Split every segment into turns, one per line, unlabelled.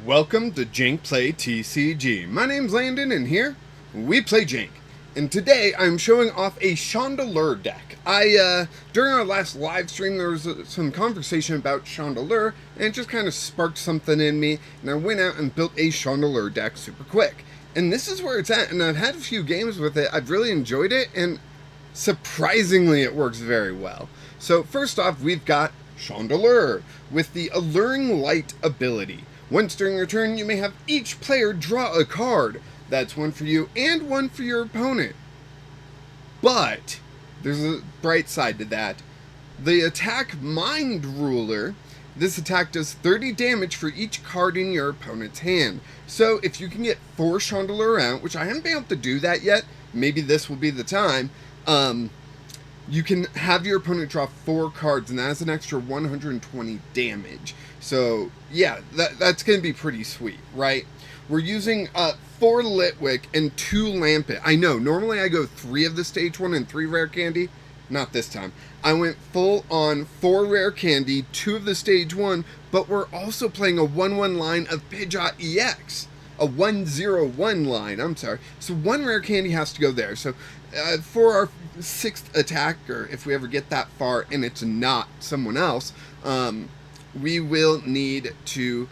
Welcome to Jank Play TCG. My name's Landon, and here we play Jank. And today I'm showing off a Chandelure deck. During our last live stream, there was some conversation about Chandelure, and it just kind of sparked something in me, and I went out and built a Chandelure deck super quick. And this is where it's at, and I've had a few games with it. I've really enjoyed it, and surprisingly, it works very well. So first off, we've got Chandelure with the Alluring Light ability. Once during your turn, you may have each player draw a card. That's one for you and one for your opponent. But there's a bright side to that. The attack Mind Ruler, this attack does 30 damage for each card in your opponent's hand. So if you can get 4 Chandelure out, which I haven't been able to do that yet, maybe this will be the time, you can have your opponent draw 4 cards, and that has an extra 120 damage. So, yeah, that's going to be pretty sweet, right? We're using 4 Litwick and 2 Lampent. I know, normally I go 3 of the Stage 1 and 3 Rare Candy. Not this time. I went full on 4 Rare Candy, 2 of the Stage 1, but we're also playing a 1/1 line of Pidgeot EX. A 1/0/1 line, I'm sorry. So 1 Rare Candy has to go there. So for our 6th attacker, if we ever get that far and it's not someone else, we will need to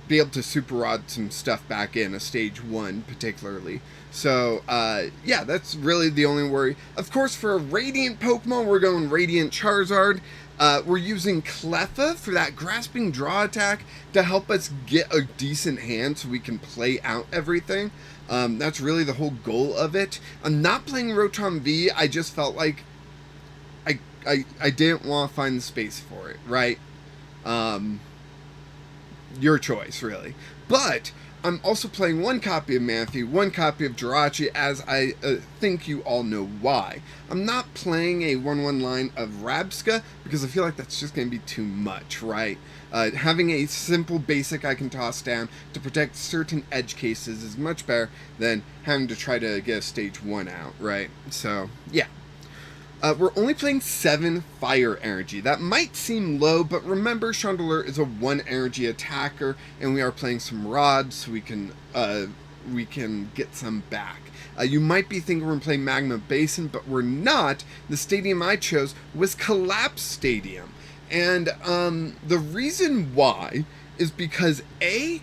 be able to super rod some stuff back in, a Stage 1 particularly. So, yeah, that's really the only worry. Of course, for a Radiant Pokemon, we're going Radiant Charizard. We're using Cleffa for that grasping draw attack to help us get a decent hand so we can play out everything. That's really the whole goal of it. I'm not playing Rotom V. I just felt like I didn't want to find the space for it, right? Your choice, really. But I'm also playing 1 copy of Manaphy, 1 copy of Jirachi, as I think you all know why. I'm not playing a 1/1 line of Rabska, because I feel like that's just going to be too much, right? Having a simple basic I can toss down to protect certain edge cases is much better than having to try to get a Stage 1 out, right? So, yeah. We're only playing 7 Fire Energy. That might seem low, but remember, Chandelure is a 1 energy attacker, and we are playing some rods, so we can get some back. You might be thinking we're playing Magma Basin, but we're not. The stadium I chose was Collapsed Stadium. And the reason why is because, A,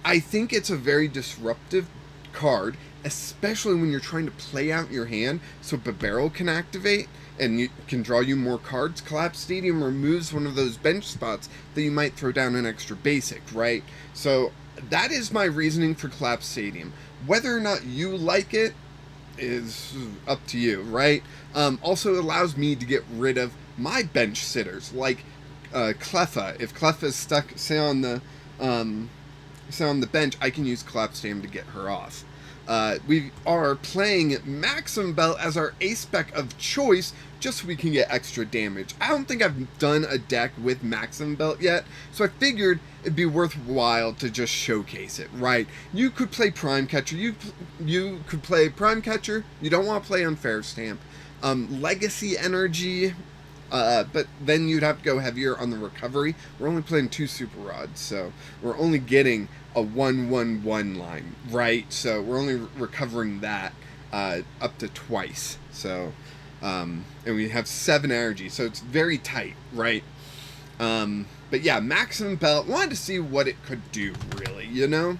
I think it's a very disruptive card, especially when you're trying to play out your hand so Barrel can activate and you can draw you more cards. Collapsed Stadium removes one of those bench spots that you might throw down an extra basic, right? So that is my reasoning for Collapsed Stadium. Whether or not you like it is up to you, right? Also, it allows me to get rid of my bench sitters, like Cleffa. If Cleffa is stuck, say on the bench, I can use Collapsed Stadium to get her off. We are playing Maximum Belt as our A-spec of choice, just so we can get extra damage. I don't think I've done a deck with Maximum Belt yet, so I figured it'd be worthwhile to just showcase it, right? You could play Prime Catcher, you could play Prime Catcher, you don't want to play Unfair Stamp, Legacy Energy, but then you'd have to go heavier on the recovery. We're only playing 2 Super Rods, so we're only getting a 1/1/1 line, right? So we're only recovering that up to twice. So, and we have 7 energy, so it's very tight, right? But yeah, Maximum Belt, wanted to see what it could do, really, you know?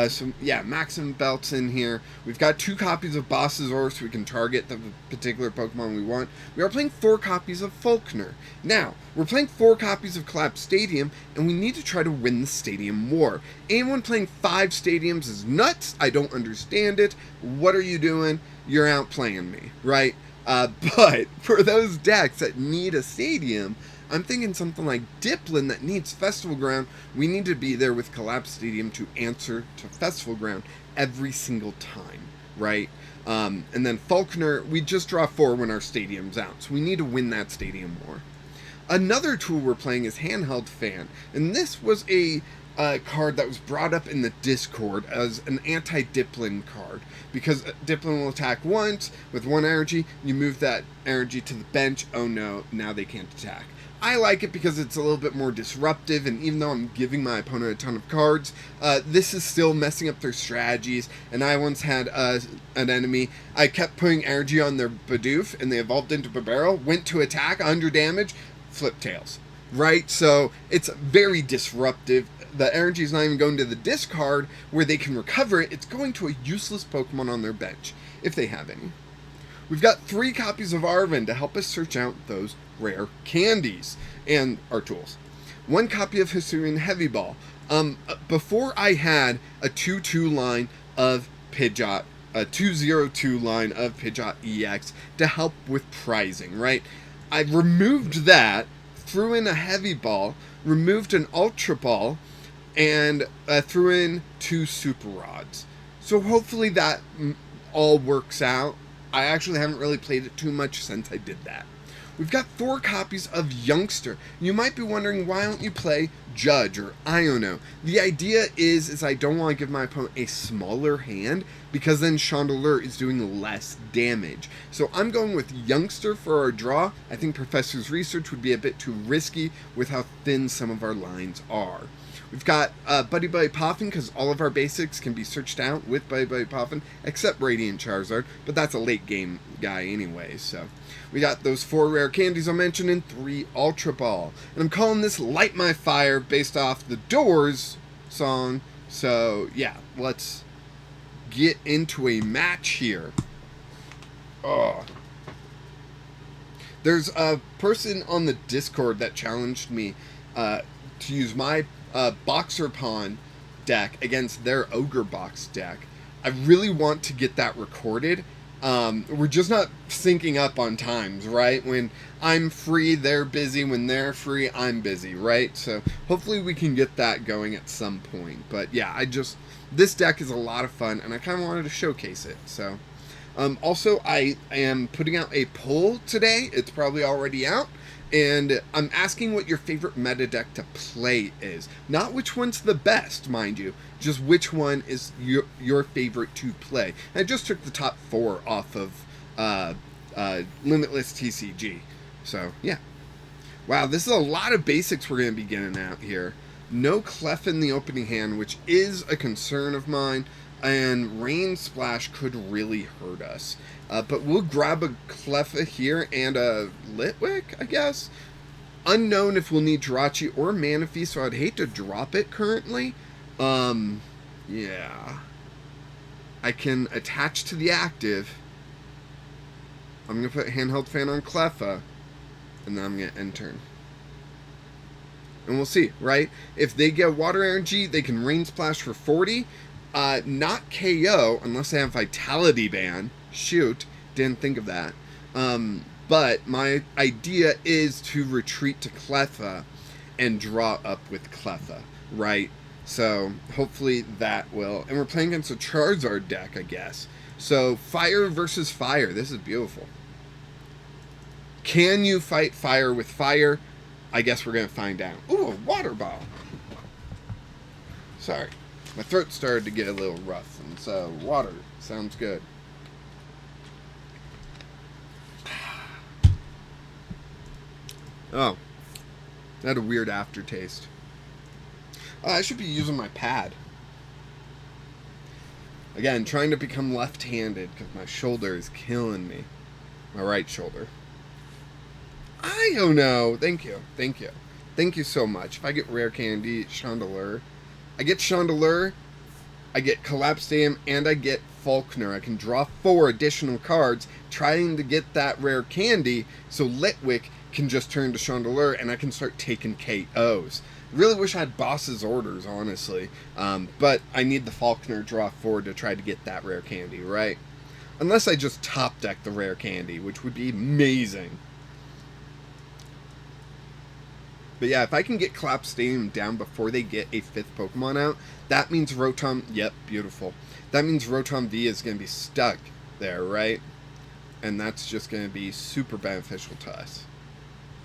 So yeah, Maximum Belt's in here. We've got 2 copies of Bossasaur so we can target the particular Pokemon we want. We are playing 4 copies of Falkner. Now, we're playing 4 copies of Collapsed Stadium, and we need to try to win the Stadium War. Anyone playing 5 stadiums is nuts. I don't understand it. What are you doing? You're outplaying me, right? But for those decks that need a stadium, I'm thinking something like Diplin that needs Festival Ground. We need to be there with Collapsed Stadium to answer to Festival Ground every single time, right? And then Falkner, we just draw 4 when our stadium's out, so we need to win that Stadium War. Another tool we're playing is Handheld Fan, and this was a card that was brought up in the Discord as an anti-Dipplin card, because Dipplin will attack once with 1 energy, you move that energy to the bench, oh no, now they can't attack. I like it because it's a little bit more disruptive, and even though I'm giving my opponent a ton of cards, this is still messing up their strategies. And I once had an enemy, I kept putting energy on their Bidoof, and they evolved into Babero, went to attack, 100 damage, flip tails. Right? So it's very disruptive. The energy is not even going to the discard where they can recover it, it's going to a useless Pokemon on their bench, if they have any. We've got 3 copies of Arven to help us search out those rare candies and our tools. 1 copy of Hisuian Heavy Ball. Before I had a 2-2 line of Pidgeot, a 2-0-2 line of Pidgeot EX to help with prizing, right? I removed that, threw in a Heavy Ball, removed an Ultra Ball, and threw in 2 Super Rods. So hopefully that all works out. I actually haven't really played it too much since I did that. We've got 4 copies of Youngster. You might be wondering, why don't you play Judge or Iono? The idea is I don't want to give my opponent a smaller hand, because then Chandelure is doing less damage. So I'm going with Youngster for our draw. I think Professor's Research would be a bit too risky with how thin some of our lines are. We've got Buddy-Buddy Poffin, because all of our basics can be searched out with Buddy-Buddy Poffin, except Radiant Charizard, but that's a late game guy anyway, so. We got those 4 rare candies I mentioned and 3 Ultra Ball. And I'm calling this Light My Fire based off the Doors song, so yeah, let's get into a match here. Oh. There's a person on the Discord that challenged me to use my Boxer Pawn deck against their Ogre Box deck. I really want to get that recorded. We're just not syncing up on times, right? When I'm free, they're busy. When they're free, I'm busy, right? So hopefully we can get that going at some point. But yeah, this deck is a lot of fun, and I kind of wanted to showcase it. So, also, I am putting out a poll today. It's probably already out. And I'm asking what your favorite meta deck to play is. Not which one's the best, mind you. Just which one is your favorite to play. And I just took the top 4 off of Limitless TCG. So, yeah. Wow, this is a lot of basics we're going to be getting out here. No Cleffa in the opening hand, which is a concern of mine. And Rain Splash could really hurt us. But we'll grab a Cleffa here and a Litwick, I guess. Unknown if we'll need Jirachi or Manaphy, so I'd hate to drop it currently. Yeah. I can attach to the active. I'm going to put Handheld Fan on Cleffa, and then I'm going to end turn. And we'll see, right? If they get Water Energy, they can Rain Splash for 40. Not KO, unless they have Vitality Ban. Shoot, didn't think of that. But my idea is to retreat to Cleffa and draw up with Cleffa, right? So hopefully that will. And we're playing against a Charizard deck, I guess. So fire versus fire. This is beautiful. Can you fight fire with fire? I guess we're going to find out. Ooh, a water ball. Sorry. My throat started to get a little rough, and so water sounds good. Oh, that had a weird aftertaste. I should be using my pad. Again, trying to become left-handed because my shoulder is killing me. My right shoulder. I don't know. Thank you. Thank you. Thank you so much. If I get Rare Candy, Chandelure. I get Chandelure, I get Collapsed Stadium, and I get Falkner. I can draw 4 additional cards trying to get that Rare Candy so Litwick can just turn to Chandelure and I can start taking KOs. Really wish I had Boss's Orders, honestly. But I need the Falkner draw 4 to try to get that Rare Candy, right? Unless I just top deck the Rare Candy, which would be amazing. But yeah, if I can get Collapsed Stadium down before they get a 5th Pokemon out, that means Rotom, yep, beautiful. That means Rotom V is going to be stuck there, right? And that's just going to be super beneficial to us.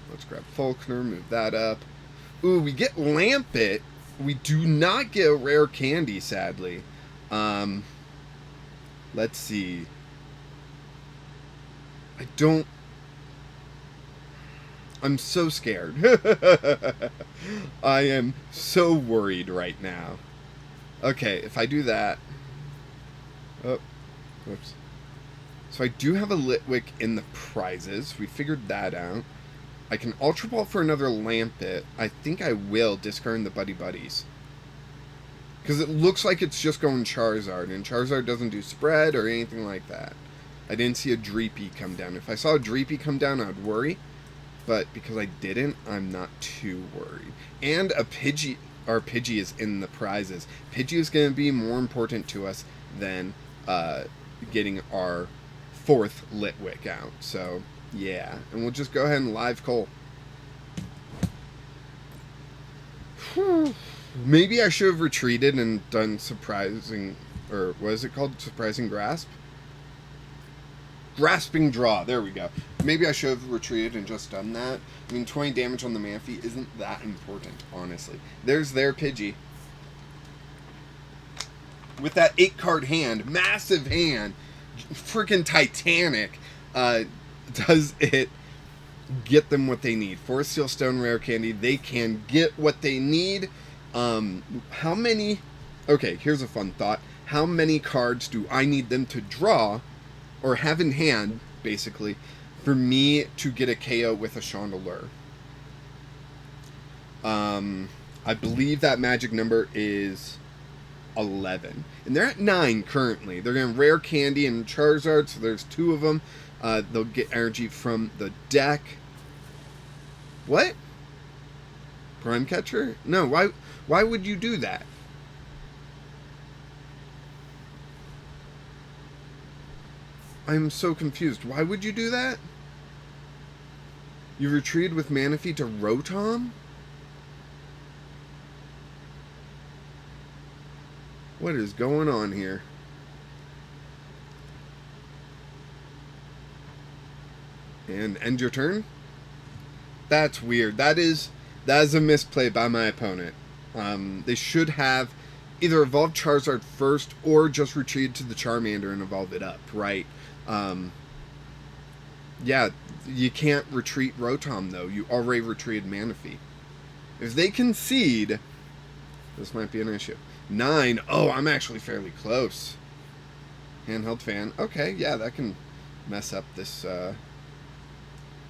Let's grab Falkner, move that up. Ooh, we get Lampent. We do not get a rare candy, sadly. Let's see. I'm so scared. I am so worried right now. Okay, if I do that... Oh, whoops. So I do have a Litwick in the prizes. We figured that out. I can Ultra Ball for another Lampent. I think I will discard the Buddy-Buddies. Because it looks like it's just going Charizard, and Charizard doesn't do spread or anything like that. I didn't see a Jirachi come down. If I saw a Jirachi come down, I would worry. But because I didn't, I'm not too worried. And a Pidgey, our Pidgey is in the prizes. Pidgey is going to be more important to us than getting our 4th Litwick out. So, yeah. And we'll just go ahead and live Cole. Maybe I should have retreated and done surprising, or what is it called? Surprising Grasp? Grasping Draw. There we go. Maybe I should have retreated and just done that. I mean, 20 damage on the Manaphy isn't that important, honestly. There's their Pidgey. With that 8-card hand, massive hand, freaking Titanic, does it get them what they need? Forest Steel Stone Rare Candy, they can get what they need. How many... Okay, here's a fun thought. How many cards do I need them to draw, or have in hand, basically, for me to get a KO with a Chandelure? I believe that magic number is 11. And they're at 9 currently. They're going to Rare Candy and Charizard, so there's 2 of them. They'll get energy from the deck. What? Prime Catcher? No, why would you do that? I'm so confused. Why would you do that? You retreated with Manaphy to Rotom? What is going on here? And end your turn? That's weird. That is a misplay by my opponent. They should have either evolved Charizard first or just retreated to the Charmander and evolve it up, right? Yeah, you can't retreat Rotom, though. You already retreated Manaphy. If they concede, this might be an issue. 9. Oh, I'm actually fairly close. Handheld Fan. Okay, yeah, that can mess up this...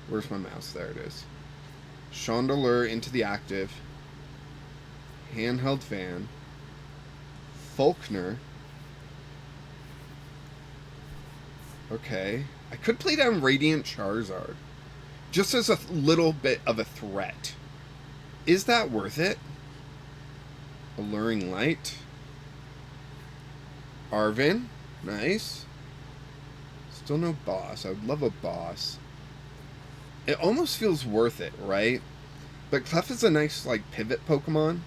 Where's my mouse? There it is. Chandelure into the active. Handheld Fan. Falkner. Okay. I could play down Radiant Charizard. Just as a little bit of a threat. Is that worth it? Alluring Light. Arven. Nice. Still no boss. I would love a boss. It almost feels worth it, right? But Cleffa is a nice, like, pivot Pokemon.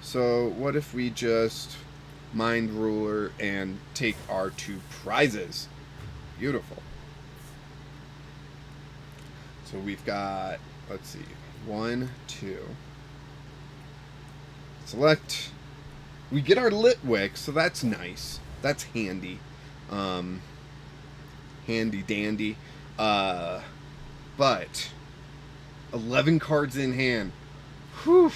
So, what if we just Mind Ruler and take our 2 prizes? Beautiful. So, we've got, let's see, 1, 2. Select. We get our Litwick, so that's nice. That's handy. Handy dandy. But 11 cards in hand. Whew.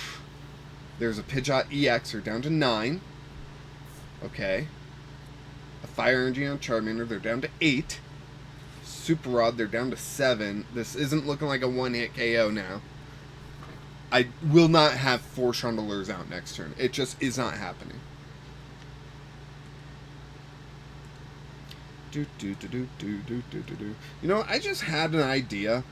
There's a Pidgeot EX, they're down to 9. Okay. A Fire Energy on Charmander, they're down to 8. Super Rod, they're down to 7. This isn't looking like a one-hit KO now. I will not have 4 Chandelures out next turn. It just is not happening. You know, I just had an idea.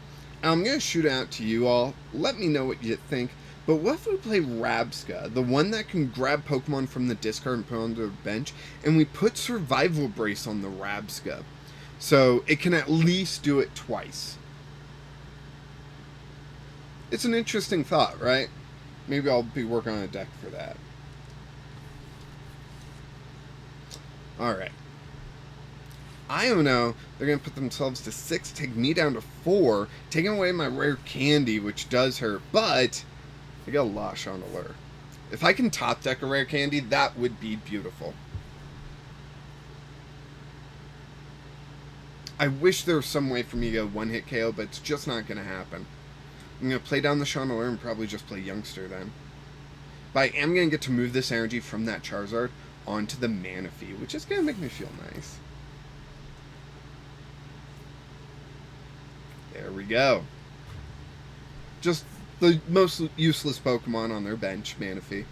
I'm going to shoot it out to you all. Let me know what you think. But what if we play Rabska, the one that can grab Pokemon from the discard and put onto the bench, and we put Survival Brace on the Rabska, so it can at least do it twice. It's an interesting thought, right? Maybe I'll be working on a deck for that. Alright. I don't know. They're going to put themselves to 6, take me down to 4, taking away my Rare Candy, which does hurt, but I got a lot of Chandelure. If I can top deck a Rare Candy, that would be beautiful. I wish there was some way for me to go one-hit KO, but it's just not going to happen. I'm going to play down the Chandelure and probably just play Youngster then. But I am going to get to move this energy from that Charizard onto the Manaphy, which is going to make me feel nice. There we go. Just the most useless Pokemon on their bench, Manaphy.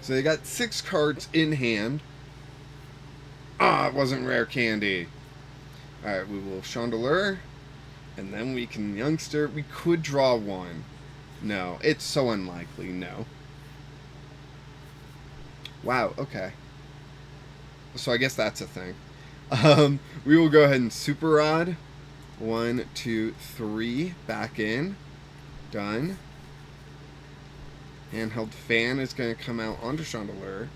So they got 6 cards in hand. Ah, it wasn't Rare Candy. Alright, we will Chandelure. And then we can Youngster. We could draw one. No, it's so unlikely. No. Wow, okay. So I guess that's a thing. We will go ahead and Super Rod. 1, 2, 3. Back in. Done. Handheld Fan is going to come out onto Chandelure.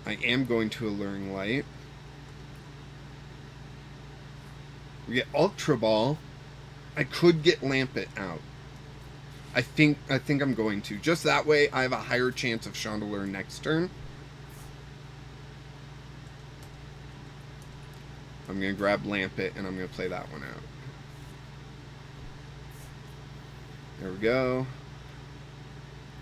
I am going to Alluring Light. We get Ultra Ball. I could get Lampent out. I think I'm going to. Just that way I have a higher chance of Chandelure next turn. I'm going to grab Lampent and I'm going to play that one out. There we go.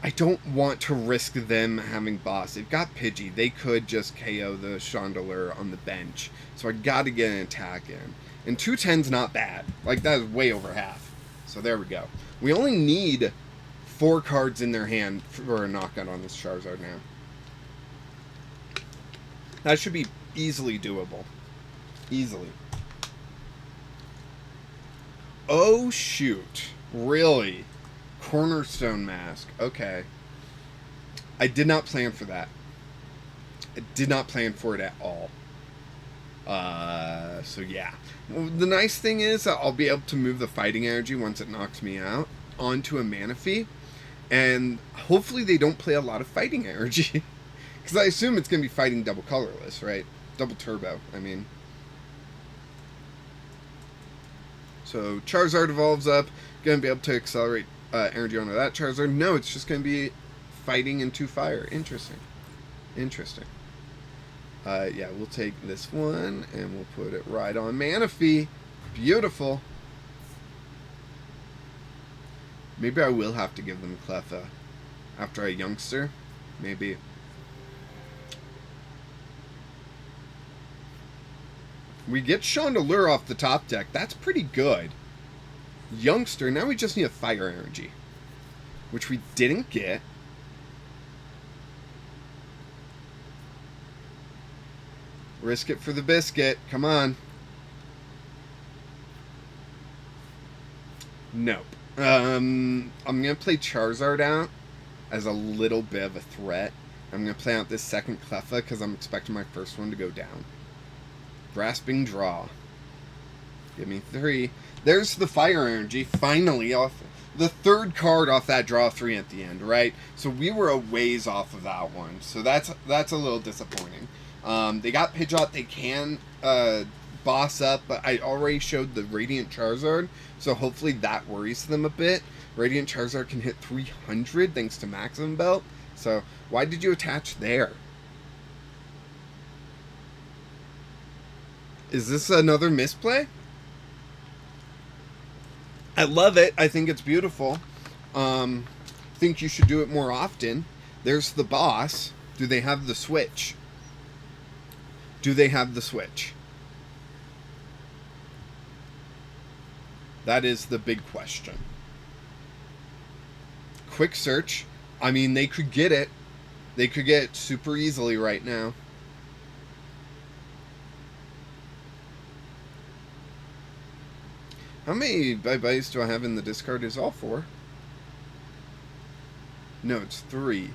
I don't want to risk them having boss. They've got Pidgey. They could just KO the Chandelure on the bench. So I got to get an attack in. And 210's not bad. Like, that is way over half. So there we go. We only need 4 cards in their hand for a knockout on this Charizard now. That should be easily doable. Easily. Oh, shoot. Really? Cornerstone Mask. Okay. I did not plan for that. I did not plan for it at all. So yeah. Well, the nice thing is that I'll be able to move the fighting energy once it knocks me out onto a Manaphy. And hopefully they don't play a lot of fighting energy. Because I assume it's going to be fighting double colorless, right? Double turbo, I mean. So Charizard evolves up. Going to be able to accelerate energy onto that Charizard. No, it's just going to be fighting into fire. Interesting. Interesting. Yeah, we'll take this one and we'll put it right on Manaphy. Beautiful. Maybe I will have to give them Cleffa after a Youngster. Maybe. We get Chandelure off the top deck. That's pretty good. Youngster, now we just need a fire energy, which we didn't get. Risk it for the biscuit. Come on. Nope. I'm going to play Charizard out as a little bit of a threat. I'm going to play out this second Cleffa because I'm expecting my first one to go down. Grasping Draw. Give me 3. There's the fire energy, finally, off the 3rd card off that draw 3 at the end, right? So we were a ways off of that one. So that's a little disappointing. They got Pidgeot. They can boss up, but I already showed the Radiant Charizard, so hopefully that worries them a bit. Radiant Charizard can hit 300 thanks to Maximum Belt. So why did you attach there? Is this another misplay? I love it. I think it's beautiful. Think you should do it more often. There's the boss. Do they have the switch? Do they have the switch? That is the big question. Quick search. I mean, they could get it. They could get it super easily right now. How many bye-byes do I have in the discard? Is all 4? No, it's 3.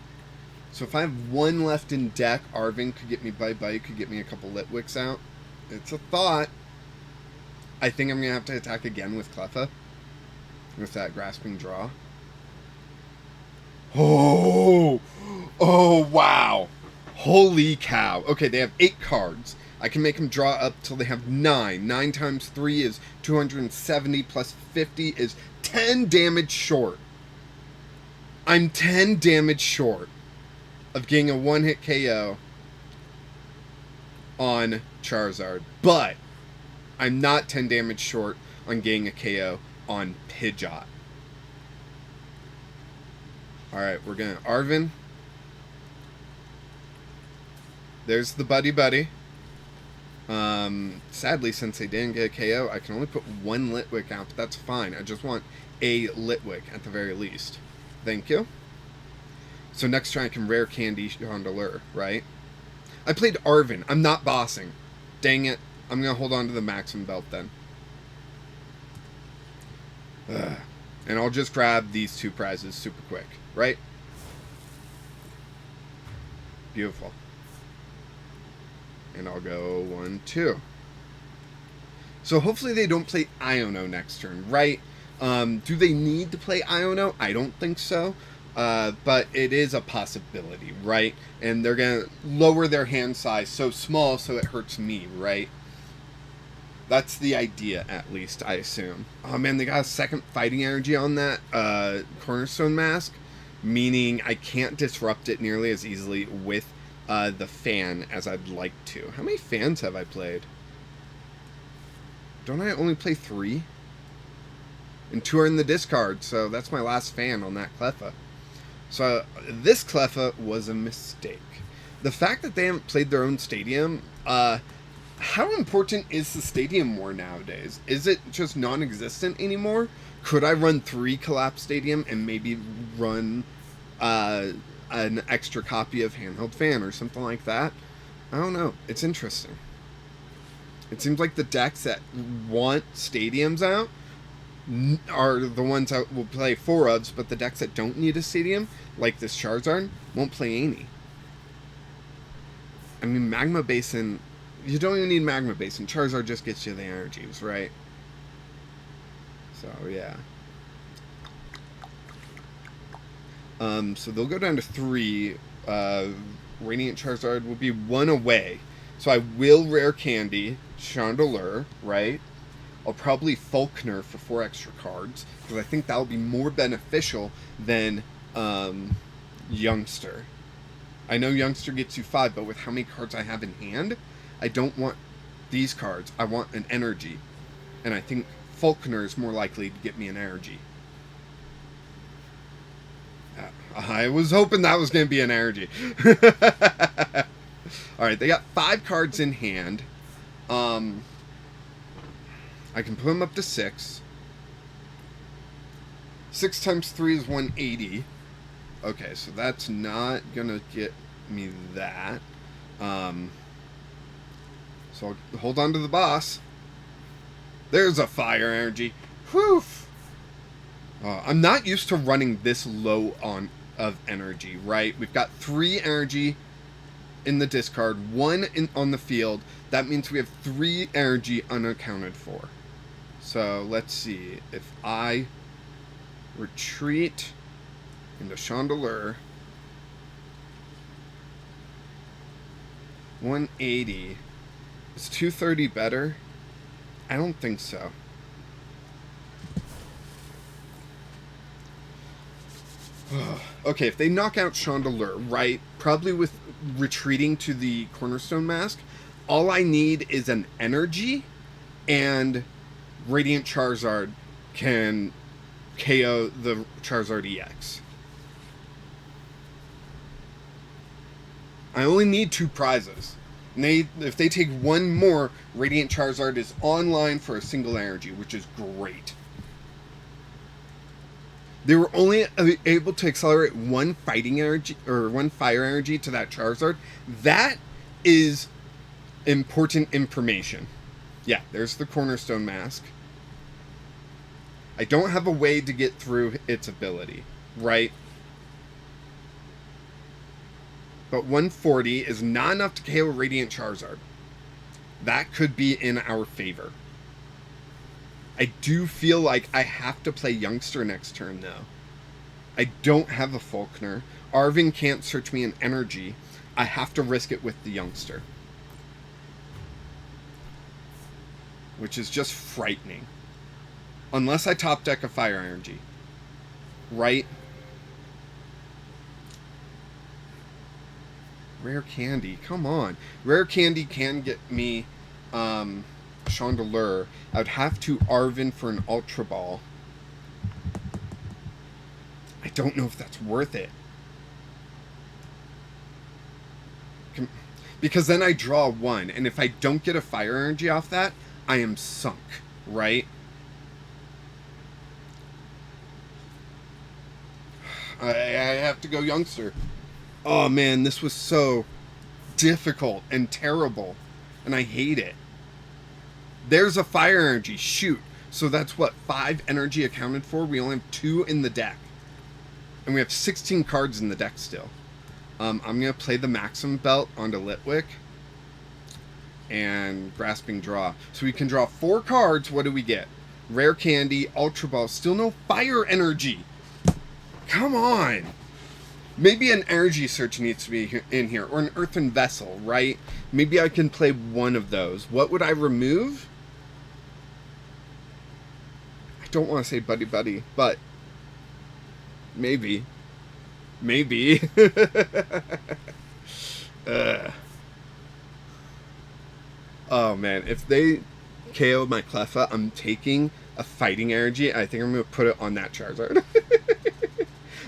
So if I have 1 left in deck, Arven could get me bye-bye, could get me a couple Litwicks out. It's a thought. I think I'm going to have to attack again with Cleffa. With that Grasping Draw. Oh! Oh, wow! Holy cow. Okay, they have 8 cards. I can make them draw up till they have 9. 9 times 3 is 270 plus 50 is 10 damage short. I'm 10 damage short of getting a one-hit KO on Charizard. But I'm not 10 damage short on getting a KO on Pidgeot. Alright, we're going to Arven. There's the Buddy-Buddy. Sadly, since they didn't get a KO, I can only put one Litwick out, but that's fine. I just want a Litwick at the very least. Thank you. So next turn I can Rare Candy Chandelure, right? I played Arven. I'm not bossing. Dang it. I'm going to hold on to the Maximum Belt then. And I'll just grab these 2 prizes super quick, right? Beautiful. And I'll go 1, 2. So hopefully they don't play Iono next turn, right? Do they need to play Iono? I don't think so. But it is a possibility, right? And they're going to lower their hand size so small so it hurts me, right? That's the idea, at least, I assume. Oh, man, they got a second fighting energy on that Cornerstone Mask, meaning I can't disrupt it nearly as easily with the fan as I'd like to. How many fans have I played? Don't I only play 3? And 2 are in the discard, so that's my last fan on that Cleffa. So this Cleffa was a mistake. The fact that they haven't played their own stadium, how important is the stadium war nowadays? Is it just non-existent anymore? Could I run 3 Collapsed Stadium and maybe run an extra copy of Handheld Fan or something like that? I don't know. It's interesting. It seems like the decks that want stadiums out are the ones that will play 4 ofs, but the decks that don't need a stadium, like this Charizard, won't play any. I mean, Magma Basin, you don't even need Magma Basin. Charizard just gets you the energies, right? So, yeah. So they'll go down to 3. Radiant Charizard will be 1 away. So I will Rare Candy Chandelure, right? I'll probably Falkner for 4 extra cards, because I think that'll be more beneficial than Youngster. I know Youngster gets you 5, but with how many cards I have in hand, I don't want these cards. I want an energy. And I think Falkner is more likely to get me an energy. I was hoping that was going to be an energy. Alright, they got 5 cards in hand. I can put them up to 6. 6 times 3 is 180. Okay, so that's not going to get me that. So I'll hold on to the boss. There's a fire energy. Whew! I'm not used to running this low of energy, right? We've got 3 energy in the discard, 1 on the field. That means we have 3 energy unaccounted for. So let's see. If I retreat into Chandelure, 180. Is 230 better? I don't think so. Okay, if they knock out Chandelure, right, probably with retreating to the Cornerstone Mask, all I need is an energy, and Radiant Charizard can KO the Charizard EX. I only need 2 prizes. And if they take 1 more, Radiant Charizard is online for a single energy, which is great. They were only able to accelerate 1 fighting energy or 1 fire energy to that Charizard. That is important information. Yeah, there's the Cornerstone Mask. I don't have a way to get through its ability, right? But 140 is not enough to KO Radiant Charizard. That could be in our favor. I do feel like I have to play Youngster next turn, though. I don't have a Falkner. Arven can't search me an energy. I have to risk it with the Youngster. which is just frightening. Unless I top deck a Fire Energy. Right? Rare Candy, come on. Rare Candy can get me Chandelure. I would have to Arven for an Ultra Ball. I don't know if that's worth it. Because then I draw one, and if I don't get a Fire Energy off that, I am sunk, right? I have to go Youngster. Oh man, this was so difficult and terrible, and I hate it. There's a Fire Energy, shoot. So that's what, 5 energy accounted for? We only have 2 in the deck. And we have 16 cards in the deck still. I'm going to play the Maximum Belt onto Litwick. And Grasping Draw. So we can draw 4 cards. What do we get? Rare Candy, Ultra Ball. Still no Fire Energy. Come on. Maybe an Energy Search needs to be in here. Or an Earthen Vessel, right? Maybe I can play one of those. What would I remove? I don't want to say Buddy-Buddy, but maybe. Maybe. Oh man, if they KO my Cleffa, I'm taking a Fighting Energy. I think I'm going to put it on that Charizard.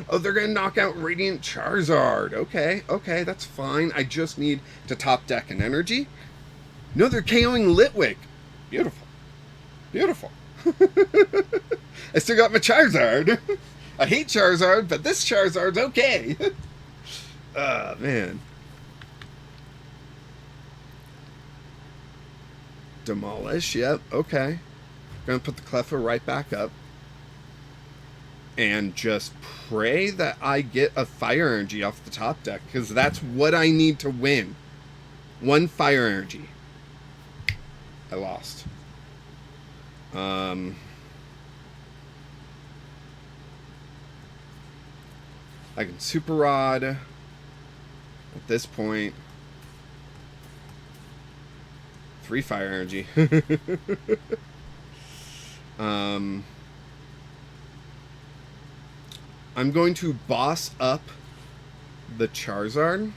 Oh, they're going to knock out Radiant Charizard. Okay, okay, that's fine. I just need to top deck an energy. No, they're KOing Litwick. Beautiful. Beautiful. I still got my Charizard. I hate Charizard, but this Charizard's okay. Ah, man. Demolish, yep, okay. Gonna put the Cleffa right back up. And just pray that I get a Fire Energy off the top deck, because that's what I need to win. 1 Fire Energy. I lost. I can Super Rod at this point. 3 Fire Energy. I'm going to boss up the Charizard.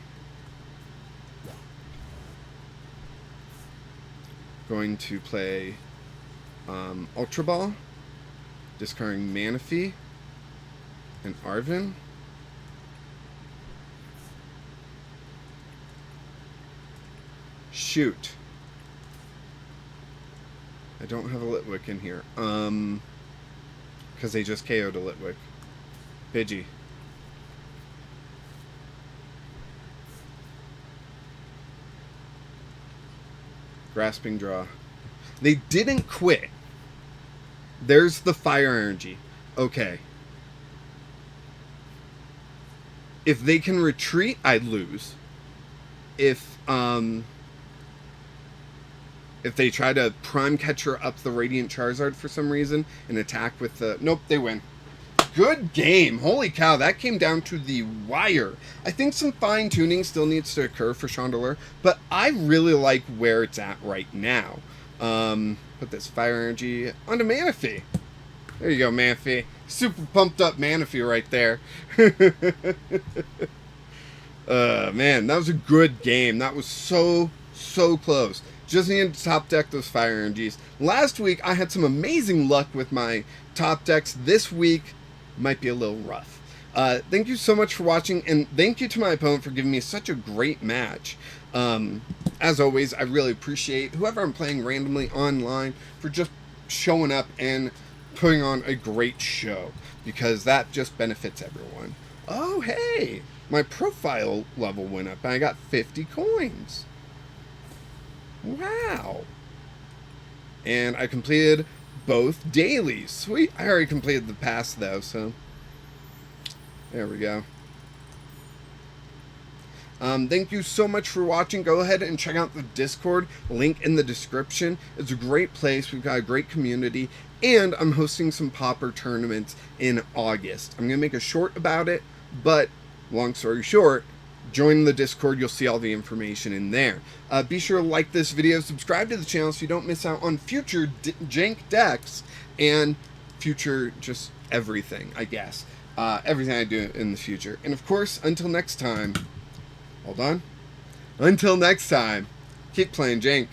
Going to play Ultra Ball, discarding Manaphy and Arven. Shoot. I don't have a Litwick in here. Because they just KO'd a Litwick. Pidgey. Grasping Draw. They didn't quit. There's the Fire Energy. Okay. If they can retreat, I lose. If they try to Prime Catcher up the Radiant Charizard for some reason and attack with the... Nope, they win. Good game. Holy cow, that came down to the wire. I think some fine-tuning still needs to occur for Chandelure, but I really like where it's at right now. Put this Fire Energy onto Manaphy. There you go, Manaphy. Super pumped up Manaphy right there. Man, that was a good game. That was so close. Just needed to top deck those Fire Energies. Last week, I had some amazing luck with my top decks. This week might be a little rough. Thank you so much for watching, and thank you to my opponent for giving me such a great match. As always, I really appreciate whoever I'm playing randomly online for just showing up and putting on a great show, because that just benefits everyone. Oh, hey! My profile level went up, and I got 50 coins. Wow. And I completed both dailies. Sweet. I already completed the pass, though, so there we go. Thank you so much for watching. Go ahead and check out the Discord, link in the description. It's a great place. We've got a great community, and I'm hosting some Pauper tournaments in August. I'm going to make a short about it, but long story short, join the Discord. You'll see all the information in there. Be sure to like this video, subscribe to the channel so you don't miss out on future Jank decks and future just everything, I guess. Everything I do in the future. And of course, until next time, hold on. Until next time, keep playing Jank.